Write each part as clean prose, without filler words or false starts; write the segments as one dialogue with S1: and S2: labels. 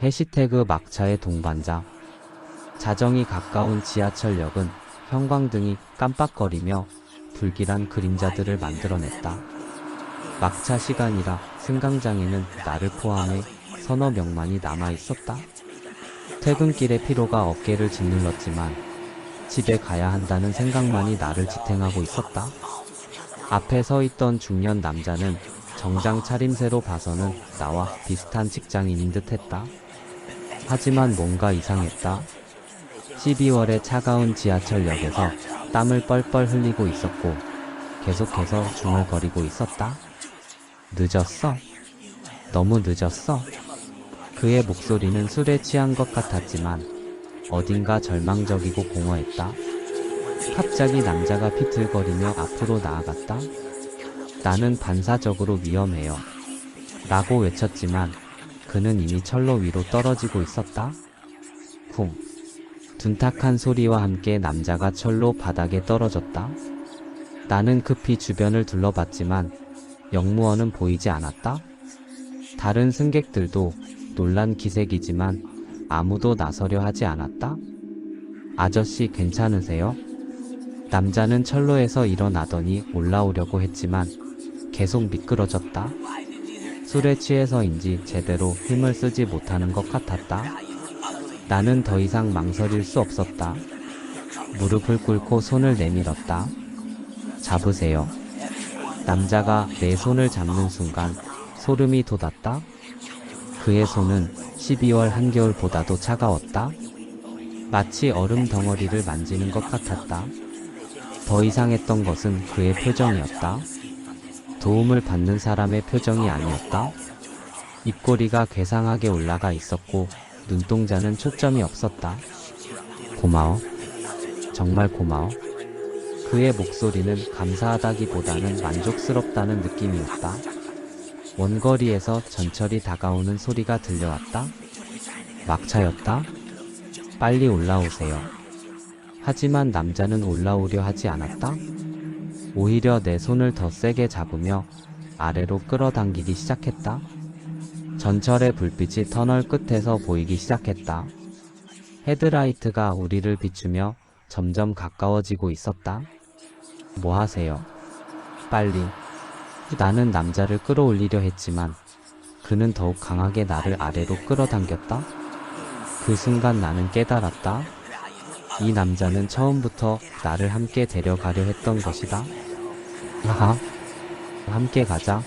S1: 해시태그 막차의 동반자. 자정이 가까운 지하철역은 형광등이 깜빡거리며 불길한 그림자들을 만들어냈다. 막차 시간이라 승강장에는 나를 포함해 서너 명만이 남아있었다. 퇴근길의 피로가 어깨를 짓눌렀지만 집에 가야 한다는 생각만이 나를 지탱하고 있었다. 앞에 서 있던 중년 남자는 정장 차림새로 봐서는 나와 비슷한 직장인인 듯 했다. 하지만 뭔가 이상했다. 12월의 차가운 지하철역에서 땀을 뻘뻘 흘리고 있었고 계속해서 중얼거리고 있었다. 늦었어? 너무 늦었어? 그의 목소리는 술에 취한 것 같았지만 어딘가 절망적이고 공허했다. 갑자기 남자가 비틀거리며 앞으로 나아갔다. 나는 반사적으로 위험해요. 라고 외쳤지만 그는 이미 철로 위로 떨어지고 있었다. 쿵. 둔탁한 소리와 함께 남자가 철로 바닥에 떨어졌다. 나는 급히 주변을 둘러봤지만 역무원은 보이지 않았다. 다른 승객들도 놀란 기색이지만 아무도 나서려 하지 않았다. 아저씨 괜찮으세요? 남자는 철로에서 일어나더니 올라오려고 했지만 계속 미끄러졌다. 술에 취해서인지 제대로 힘을 쓰지 못하는 것 같았다. 나는 더 이상 망설일 수 없었다. 무릎을 꿇고 손을 내밀었다. 잡으세요. 남자가 내 손을 잡는 순간 소름이 돋았다. 그의 손은 12월 한겨울보다도 차가웠다. 마치 얼음 덩어리를 만지는 것 같았다. 더 이상했던 것은 그의 표정이었다. 도움을 받는 사람의 표정이 아니었다. 입꼬리가 괴상하게 올라가 있었고 눈동자는 초점이 없었다. 고마워. 정말 고마워. 그의 목소리는 감사하다기보다는 만족스럽다는 느낌이었다. 원거리에서 전철이 다가오는 소리가 들려왔다. 막차였다. 빨리 올라오세요. 하지만 남자는 올라오려 하지 않았다. 오히려 내 손을 더 세게 잡으며 아래로 끌어당기기 시작했다. 전철의 불빛이 터널 끝에서 보이기 시작했다. 헤드라이트가 우리를 비추며 점점 가까워지고 있었다. 뭐 하세요? 빨리. 나는 남자를 끌어올리려 했지만 그는 더욱 강하게 나를 아래로 끌어당겼다. 그 순간 나는 깨달았다. 이 남자는 처음부터 나를 함께 데려가려 했던 것이다. 하하. 함께 가자.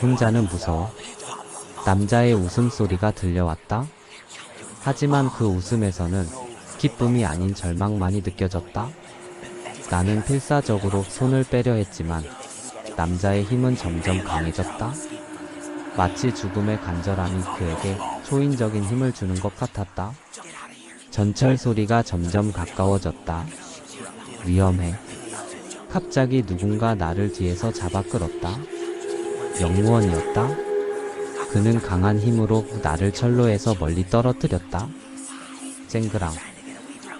S1: 혼자는 무서워. 남자의 웃음소리가 들려왔다. 하지만 그 웃음에서는 기쁨이 아닌 절망만이 느껴졌다. 나는 필사적으로 손을 빼려 했지만 남자의 힘은 점점 강해졌다. 마치 죽음의 간절함이 그에게 초인적인 힘을 주는 것 같았다. 전철 소리가 점점 가까워졌다. 위험해. 갑자기 누군가 나를 뒤에서 잡아 끌었다. 역무원이었다. 그는 강한 힘으로 나를 철로에서 멀리 떨어뜨렸다. 쨍그랑.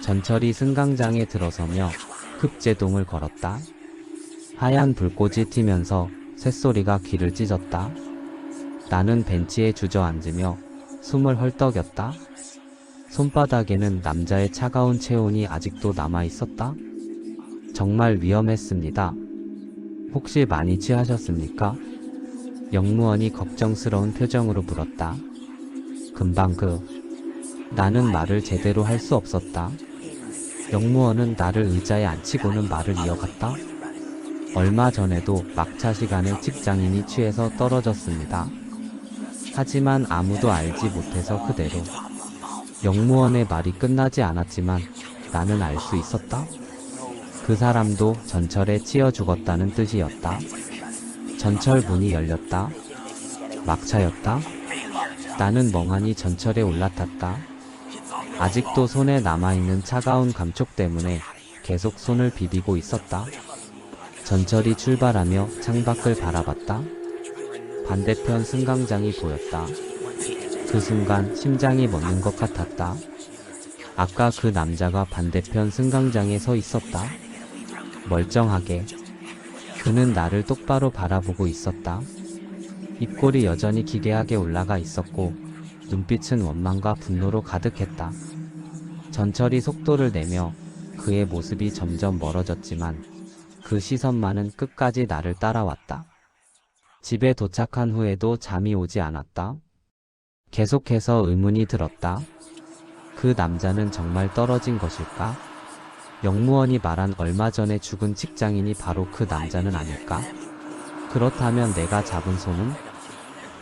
S1: 전철이 승강장에 들어서며 급제동을 걸었다. 하얀 불꽃이 튀면서 쇳소리가 귀를 찢었다. 나는 벤치에 주저앉으며 숨을 헐떡였다. 손바닥에는 남자의 차가운 체온이 아직도 남아있었다. 정말 위험했습니다. 혹시 많이 취하셨습니까? 역무원이 걱정스러운 표정으로 물었다. 금방 나는 말을 제대로 할 수 없었다. 역무원은 나를 의자에 앉히고는 말을 이어갔다. 얼마 전에도 막차 시간에 직장인이 취해서 떨어졌습니다. 하지만 아무도 알지 못해서 그대로. 역무원의 말이 끝나지 않았지만 나는 알 수 있었다. 그 사람도 전철에 치여 죽었다는 뜻이었다. 전철 문이 열렸다. 막차였다. 나는 멍하니 전철에 올라탔다. 아직도 손에 남아있는 차가운 감촉 때문에 계속 손을 비비고 있었다. 전철이 출발하며 창밖을 바라봤다. 반대편 승강장이 보였다. 그 순간 심장이 멎는 것 같았다. 아까 그 남자가 반대편 승강장에 서 있었다. 멀쩡하게. 그는 나를 똑바로 바라보고 있었다. 입꼬리 여전히 기괴하게 올라가 있었고 눈빛은 원망과 분노로 가득했다. 전철이 속도를 내며 그의 모습이 점점 멀어졌지만 그 시선만은 끝까지 나를 따라왔다. 집에 도착한 후에도 잠이 오지 않았다. 계속해서 의문이 들었다. 그 남자는 정말 떨어진 것일까? 영무원이 말한 얼마 전에 죽은 직장인이 바로 그 남자는 아닐까? 그렇다면 내가 잡은 손은?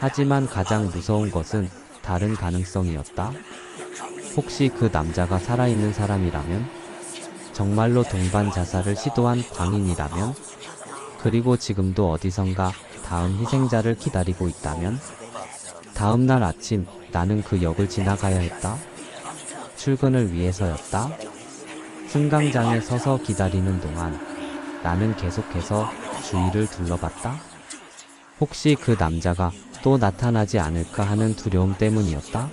S1: 하지만 가장 무서운 것은 다른 가능성이었다. 혹시 그 남자가 살아있는 사람이라면? 정말로 동반 자살을 시도한 광인이라면? 그리고 지금도 어디선가 다음 희생자를 기다리고 있다면? 다음 날 아침 나는 그 역을 지나가야 했다. 출근을 위해서였다. 승강장에 서서 기다리는 동안 나는 계속해서 주위를 둘러봤다. 혹시 그 남자가 또 나타나지 않을까 하는 두려움 때문이었다.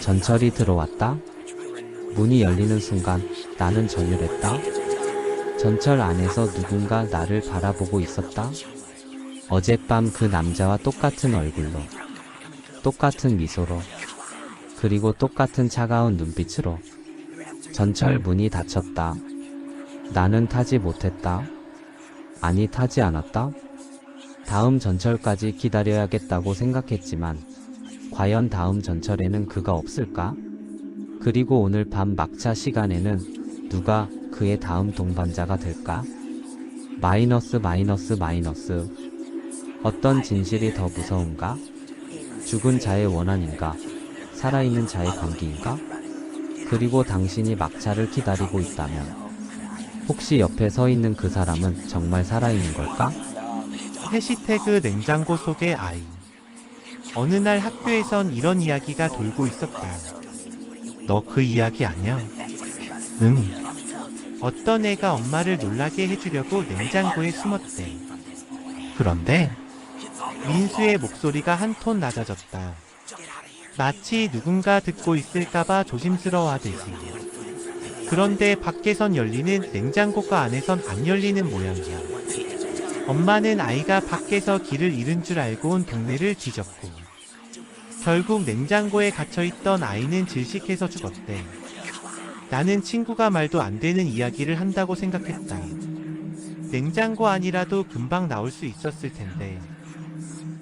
S1: 전철이 들어왔다. 문이 열리는 순간 나는 전율했다. 전철 안에서 누군가 나를 바라보고 있었다. 어젯밤 그 남자와 똑같은 얼굴로, 똑같은 미소로, 그리고 똑같은 차가운 눈빛으로. 전철 문이 닫혔다. 나는 타지 못했다. 아니, 타지 않았다. 다음 전철까지 기다려야겠다고 생각했지만 과연 다음 전철에는 그가 없을까? 그리고 오늘 밤 막차 시간에는 누가 그의 다음 동반자가 될까? 마이너스. 어떤 진실이 더 무서운가? 죽은 자의 원한인가? 살아있는 자의 관계인가? 그리고 당신이 막차를 기다리고 있다면 혹시 옆에 서 있는 그 사람은 정말 살아있는 걸까?
S2: 해시태그 냉장고 속의 아이. 어느 날 학교에선 이런 이야기가 돌고 있었다. 너 그 이야기 아냐? 응. 어떤 애가 엄마를 놀라게 해주려고 냉장고에 숨었대. 그런데 민수의 목소리가 한 톤 낮아졌다. 마치 누군가 듣고 있을까봐 조심스러워하듯이. 그런데 밖에선 열리는 냉장고가 안에선 안 열리는 모양이야. 엄마는 아이가 밖에서 길을 잃은 줄 알고 온 동네를 뒤졌고 결국 냉장고에 갇혀있던 아이는 질식해서 죽었대. 나는 친구가 말도 안 되는 이야기를 한다고 생각했다. 냉장고 안이라도 금방 나올 수 있었을 텐데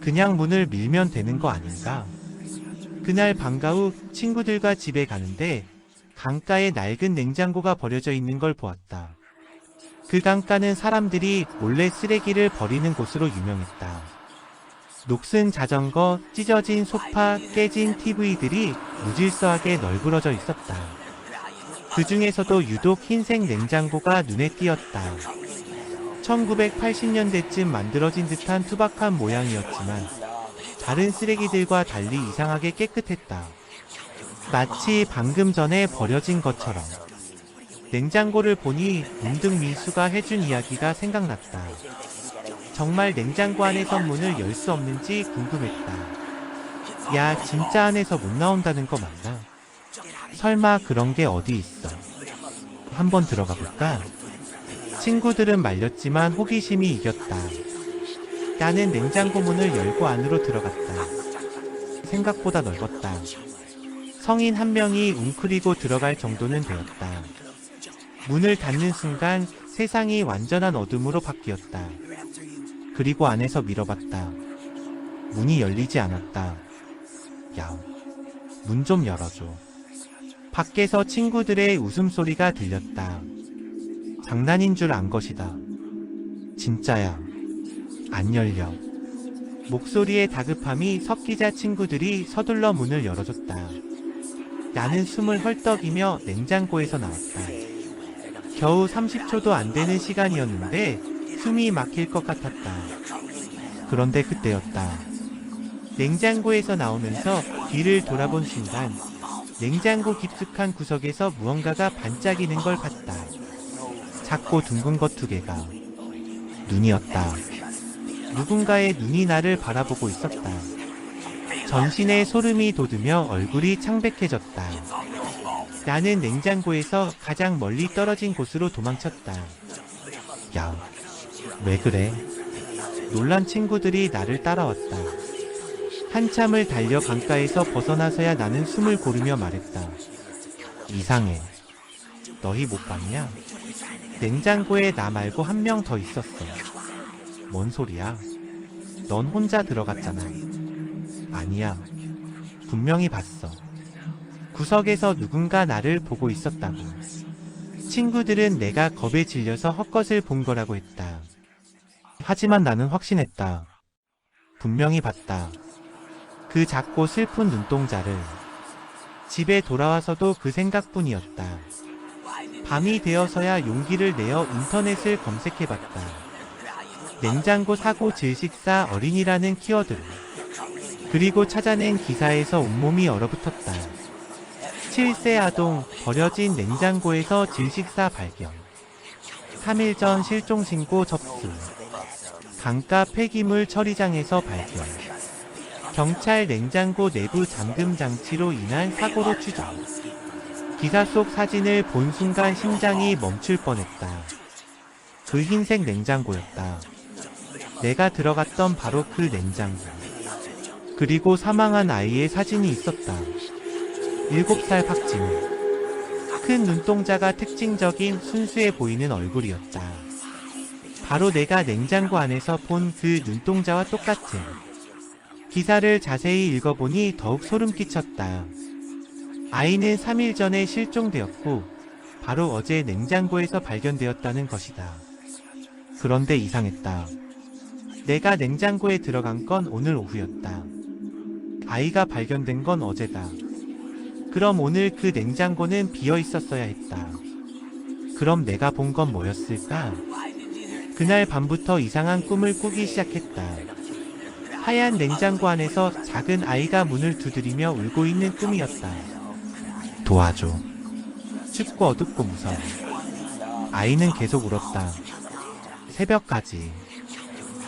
S2: 그냥 문을 밀면 되는 거 아닌가? 그날 방과 후 친구들과 집에 가는데 강가에 낡은 냉장고가 버려져 있는 걸 보았다. 그 강가는 사람들이 몰래 쓰레기를 버리는 곳으로 유명했다. 녹슨 자전거, 찢어진 소파, 깨진 TV들이 무질서하게 널브러져 있었다. 그 중에서도 유독 흰색 냉장고가 눈에 띄었다. 1980년대쯤 만들어진 듯한 투박한 모양이었지만 다른 쓰레기들과 달리 이상하게 깨끗했다. 마치 방금 전에 버려진 것처럼. 냉장고를 보니 문득 민수가 해준 이야기가 생각났다. 정말 냉장고 안의 선문을 열 수 없는지 궁금했다. 야, 진짜 안에서 못 나온다는 거 맞나? 설마 그런 게 어디 있어? 한번 들어가 볼까? 친구들은 말렸지만 호기심이 이겼다. 나는 냉장고 문을 열고 안으로 들어갔다. 생각보다 넓었다. 성인 한 명이 웅크리고 들어갈 정도는 되었다. 문을 닫는 순간 세상이 완전한 어둠으로 바뀌었다. 그리고 안에서 밀어봤다. 문이 열리지 않았다. 야, 문 좀 열어줘. 밖에서 친구들의 웃음소리가 들렸다. 장난인 줄 안 것이다. 진짜야. 안 열려. 목소리의 다급함이 섞이자 친구들이 서둘러 문을 열어줬다. 나는 숨을 헐떡이며 냉장고에서 나왔다. 겨우 30초도 안 되는 시간이었는데 숨이 막힐 것 같았다. 그런데 그때였다. 냉장고에서 나오면서 뒤를 돌아본 순간 냉장고 깊숙한 구석에서 무언가가 반짝이는 걸 봤다. 작고 둥근 것 두 개가. 눈이었다. 누군가의 눈이 나를 바라보고 있었다. 전신에 소름이 돋으며 얼굴이 창백해졌다. 나는 냉장고에서 가장 멀리 떨어진 곳으로 도망쳤다. 야, 왜 그래? 놀란 친구들이 나를 따라왔다. 한참을 달려 강가에서 벗어나서야 나는 숨을 고르며 말했다. 이상해. 너희 못 봤냐? 냉장고에 나 말고 한 명 더 있었어. 뭔 소리야? 넌 혼자 들어갔잖아. 아니야. 분명히 봤어. 구석에서 누군가 나를 보고 있었다고. 친구들은 내가 겁에 질려서 헛것을 본 거라고 했다. 하지만 나는 확신했다. 분명히 봤다. 그 작고 슬픈 눈동자를. 집에 돌아와서도 그 생각뿐이었다. 밤이 되어서야 용기를 내어 인터넷을 검색해봤다. 냉장고 사고 질식사 어린이라는 키워드로. 그리고 찾아낸 기사에서 온몸이 얼어붙었다. 7세 아동 버려진 냉장고에서 질식사 발견. 3일 전 실종신고 접수. 강가 폐기물 처리장에서 발견. 경찰 냉장고 내부 잠금 장치로 인한 사고로 추정. 기사 속 사진을 본 순간 심장이 멈출 뻔했다. 그 흰색 냉장고였다. 내가 들어갔던 바로 그 냉장고. 그리고 사망한 아이의 사진이 있었다. 7살 박진우. 큰 눈동자가 특징적인 순수해 보이는 얼굴이었다. 바로 내가 냉장고 안에서 본 그 눈동자와 똑같은. 기사를 자세히 읽어보니 더욱 소름 끼쳤다. 아이는 3일 전에 실종되었고 바로 어제 냉장고에서 발견되었다는 것이다. 그런데 이상했다. 내가 냉장고에 들어간 건 오늘 오후였다. 아이가 발견된 건 어제다. 그럼 오늘 그 냉장고는 비어 있었어야 했다. 그럼 내가 본 건 뭐였을까? 그날 밤부터 이상한 꿈을 꾸기 시작했다. 하얀 냉장고 안에서 작은 아이가 문을 두드리며 울고 있는 꿈이었다. 도와줘. 춥고 어둡고 무서워. 아이는 계속 울었다. 새벽까지.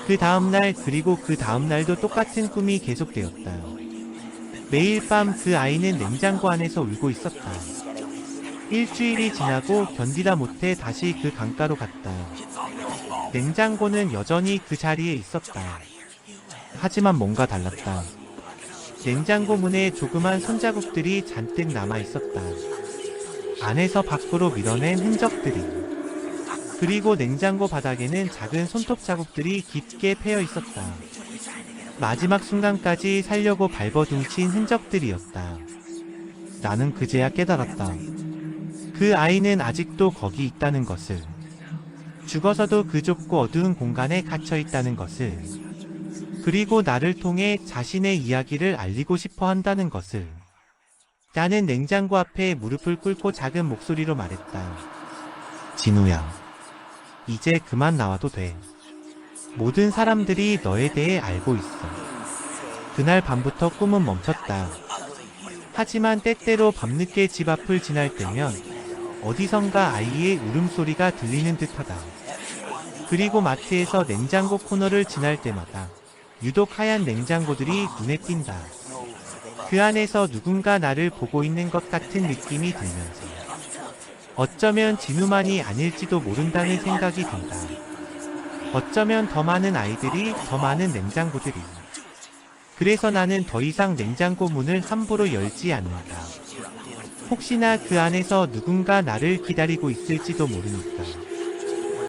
S2: 그 다음날 그리고 그 다음날도 똑같은 꿈이 계속되었다. 매일 밤 그 아이는 냉장고 안에서 울고 있었다. 일주일이 지나고 견디다 못해 다시 그 강가로 갔다. 냉장고는 여전히 그 자리에 있었다. 하지만 뭔가 달랐다. 냉장고 문에 조그만 손자국들이 잔뜩 남아 있었다. 안에서 밖으로 밀어낸 흔적들이. 그리고 냉장고 바닥에는 작은 손톱 자국들이 깊게 패여 있었다. 마지막 순간까지 살려고 발버둥친 흔적들이었다. 나는 그제야 깨달았다. 그 아이는 아직도 거기 있다는 것을. 죽어서도 그 좁고 어두운 공간에 갇혀 있다는 것을. 그리고 나를 통해 자신의 이야기를 알리고 싶어 한다는 것을. 나는 냉장고 앞에 무릎을 꿇고 작은 목소리로 말했다. 진우야, 이제 그만 나와도 돼. 모든 사람들이 너에 대해 알고 있어. 그날 밤부터 꿈은 멈췄다. 하지만 때때로 밤늦게 집 앞을 지날 때면 어디선가 아이의 울음소리가 들리는 듯하다. 그리고 마트에서 냉장고 코너를 지날 때마다 유독 하얀 냉장고들이 눈에 띈다. 그 안에서 누군가 나를 보고 있는 것 같은 느낌이 들면서 어쩌면 진우만이 아닐지도 모른다는 생각이 든다. 어쩌면 더 많은 아이들이, 더 많은 냉장고들이. 그래서 나는 더 이상 냉장고 문을 함부로 열지 않는다. 혹시나 그 안에서 누군가 나를 기다리고 있을지도 모르니까.